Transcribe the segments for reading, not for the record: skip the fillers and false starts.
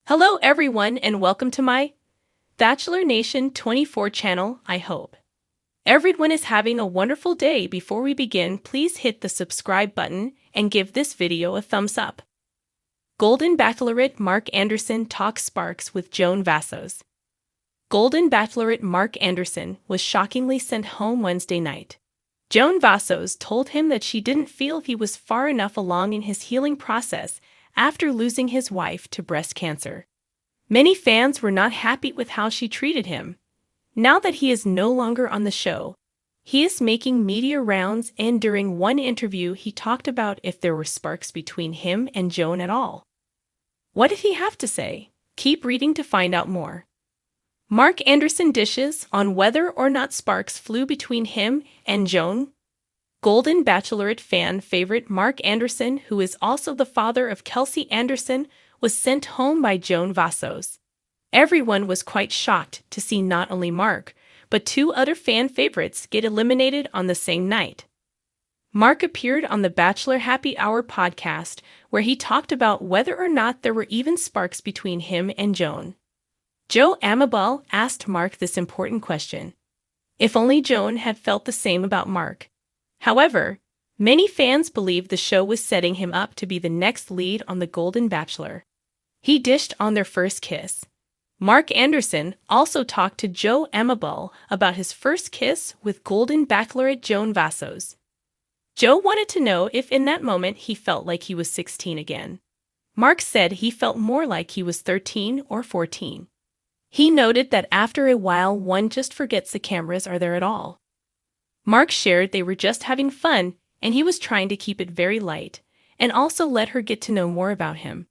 Hello everyone and welcome to my Bachelor Nation 24 channel. I hope everyone is having a wonderful day. Before we begin, please hit the subscribe button and give this video a thumbs up. Golden Bachelorette Mark Anderson talks sparks with Joan Vassos. Golden Bachelorette Mark Anderson was shockingly sent home Wednesday night. Joan Vassos told him that she didn't feel he was far enough along in his healing process after losing his wife to breast cancer. Many fans were not happy with how she treated him. Now that he is no longer on the show, he is making media rounds, and during one interview he talked about if there were sparks between him and Joan at all. What did he have to say? Keep reading to find out more. Mark Anderson dishes on whether or not sparks flew between him and Joan. Golden Bachelorette fan favorite Mark Anderson, who is also the father of Kelsey Anderson, was sent home by Joan Vassos. Everyone was quite shocked to see not only Mark, but two other fan favorites get eliminated on the same night. Mark appeared on the Bachelor Happy Hour podcast, where he talked about whether or not there were even sparks between him and Joan. Joe Amabel asked Mark this important question: if only Joan had felt the same about Mark. However, many fans believe the show was setting him up to be the next lead on The Golden Bachelor. He dished on their first kiss. Mark Anderson also talked to Joe Amabel about his first kiss with Golden Bachelorette Joan Vassos. Joe wanted to know if in that moment he felt like he was 16 again. Mark said he felt more like he was 13 or 14. He noted that after a while one just forgets the cameras are there at all. Mark shared they were just having fun and he was trying to keep it very light, and also let her get to know more about him.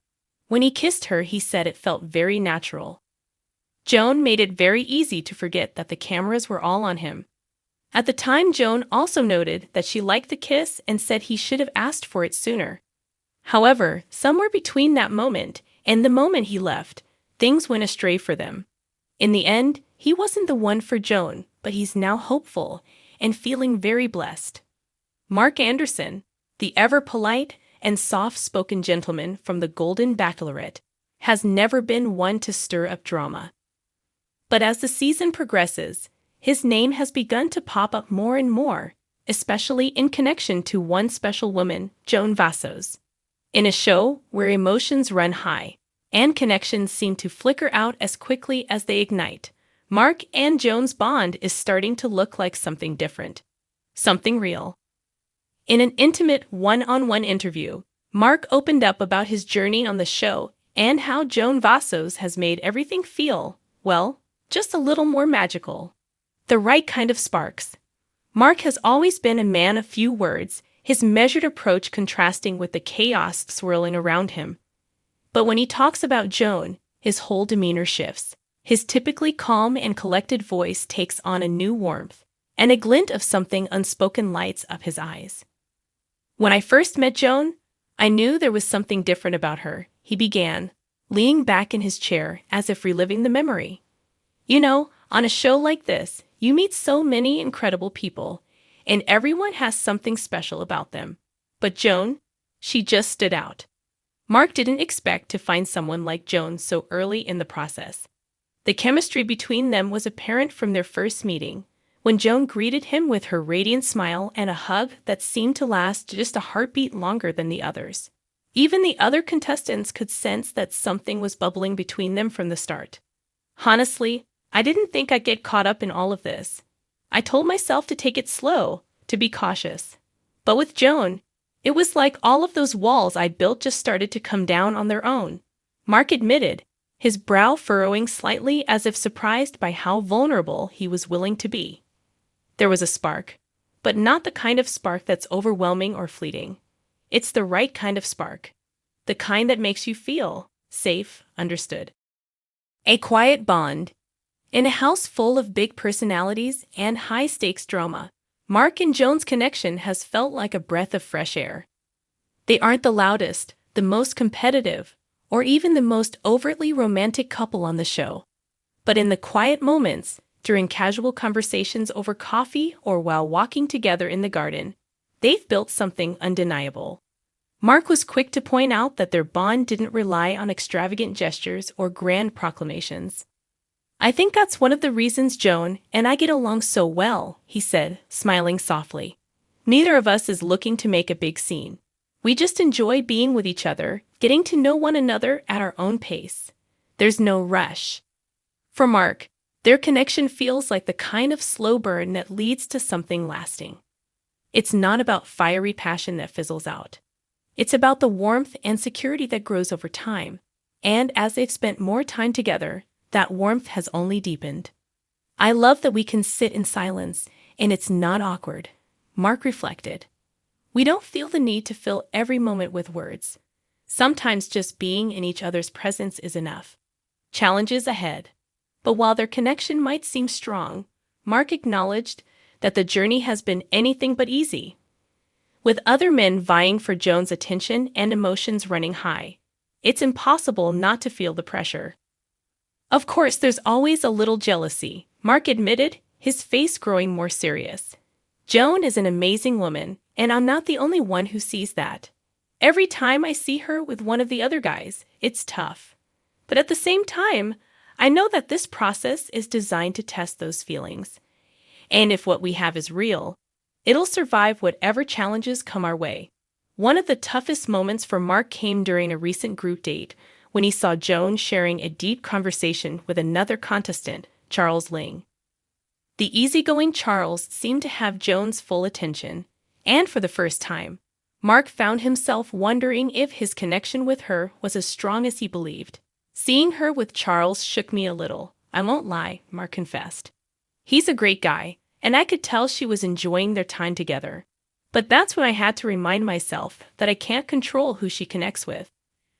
When he kissed her, he said it felt very natural. Joan made it very easy to forget that the cameras were all on him. At the time, Joan also noted that she liked the kiss and said he should have asked for it sooner. However, somewhere between that moment and the moment he left, things went astray for them. In the end, he wasn't the one for Joan, but he's now hopeful and feeling very blessed. Mark Anderson, the ever-polite and soft-spoken gentleman from the Golden Bachelorette, has never been one to stir up drama. But as the season progresses, his name has begun to pop up more and more, especially in connection to one special woman, Joan Vassos. In a show where emotions run high and connections seem to flicker out as quickly as they ignite, Mark and Joan's bond is starting to look like something different, something real. In an intimate one-on-one interview, Mark opened up about his journey on the show and how Joan Vassos has made everything feel, well, just a little more magical. The right kind of sparks. Mark has always been a man of few words, his measured approach contrasting with the chaos swirling around him. But when he talks about Joan, his whole demeanor shifts. His typically calm and collected voice takes on a new warmth, and a glint of something unspoken lights up his eyes. When I first met Joan, I knew there was something different about her, he began, leaning back in his chair as if reliving the memory. You know, on a show like this, you meet so many incredible people, and everyone has something special about them. But Joan, she just stood out. Mark didn't expect to find someone like Joan so early in the process. The chemistry between them was apparent from their first meeting, when Joan greeted him with her radiant smile and a hug that seemed to last just a heartbeat longer than the others. Even the other contestants could sense that something was bubbling between them from the start. Honestly, I didn't think I'd get caught up in all of this. I told myself to take it slow, to be cautious. But with Joan, it was like all of those walls I'd built just started to come down on their own. Mark admitted, his brow furrowing slightly as if surprised by how vulnerable he was willing to be. There was a spark, but not the kind of spark that's overwhelming or fleeting. It's the right kind of spark. The kind that makes you feel safe, understood. A quiet bond. In a house full of big personalities and high-stakes drama, Mark and Joan's connection has felt like a breath of fresh air. They aren't the loudest, the most competitive, or even the most overtly romantic couple on the show. But in the quiet moments, during casual conversations over coffee or while walking together in the garden, they've built something undeniable. Mark was quick to point out that their bond didn't rely on extravagant gestures or grand proclamations. "I think that's one of the reasons Joan and I get along so well," he said, smiling softly. "Neither of us is looking to make a big scene. We just enjoy being with each other, getting to know one another at our own pace. There's no rush." For Mark, their connection feels like the kind of slow burn that leads to something lasting. It's not about fiery passion that fizzles out. It's about the warmth and security that grows over time. And as they've spent more time together, that warmth has only deepened. "I love that we can sit in silence, and it's not awkward," Mark reflected. "We don't feel the need to fill every moment with words. Sometimes just being in each other's presence is enough." Challenges ahead. But while their connection might seem strong, Mark acknowledged that the journey has been anything but easy. With other men vying for Joan's attention and emotions running high, it's impossible not to feel the pressure. "Of course, there's always a little jealousy," Mark admitted, his face growing more serious. "Joan is an amazing woman, and I'm not the only one who sees that. Every time I see her with one of the other guys, it's tough. But at the same time, I know that this process is designed to test those feelings. And if what we have is real, it'll survive whatever challenges come our way." One of the toughest moments for Mark came during a recent group date when he saw Joan sharing a deep conversation with another contestant, Charles Ling. The easygoing Charles seemed to have Joan's full attention, and for the first time, Mark found himself wondering if his connection with her was as strong as he believed. "Seeing her with Charles shook me a little, I won't lie," Mark confessed. "He's a great guy, and I could tell she was enjoying their time together. But that's when I had to remind myself that I can't control who she connects with.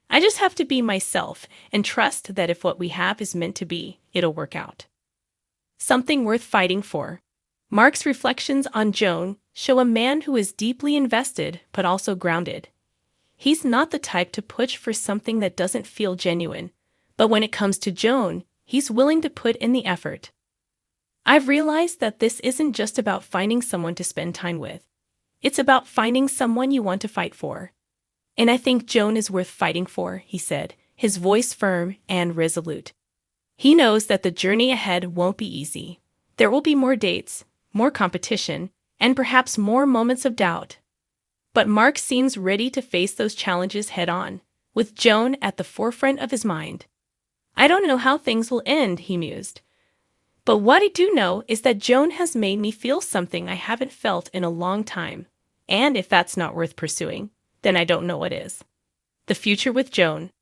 I just have to be myself and trust that if what we have is meant to be, it'll work out." Something worth fighting for. Mark's reflections on Joan show a man who is deeply invested but also grounded. He's not the type to push for something that doesn't feel genuine, but when it comes to Joan, he's willing to put in the effort. "I've realized that this isn't just about finding someone to spend time with. It's about finding someone you want to fight for. And I think Joan is worth fighting for," he said, his voice firm and resolute. He knows that the journey ahead won't be easy. There will be more dates, more competition, and perhaps more moments of doubt. But Mark seems ready to face those challenges head-on, with Joan at the forefront of his mind. "I don't know how things will end," he mused. "But what I do know is that Joan has made me feel something I haven't felt in a long time. And if that's not worth pursuing, then I don't know what is." The future with Joan.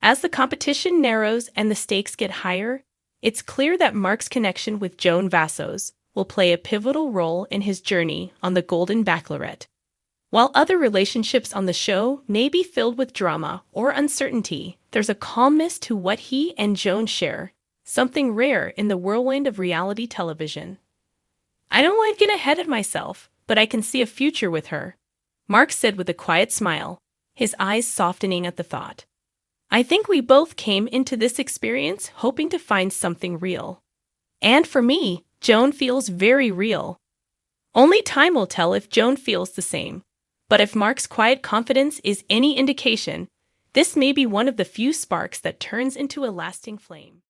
As the competition narrows and the stakes get higher, it's clear that Mark's connection with Joan Vassos will play a pivotal role in his journey on the Golden Bachelorette. While other relationships on the show may be filled with drama or uncertainty, there's a calmness to what he and Joan share, something rare in the whirlwind of reality television. "I don't want to get ahead of myself, but I can see a future with her," Mark said with a quiet smile, his eyes softening at the thought. "I think we both came into this experience hoping to find something real. And for me, Joan feels very real. Only time will tell if Joan feels the same. But if Mark's quiet confidence is any indication, this may be one of the few sparks that turns into a lasting flame."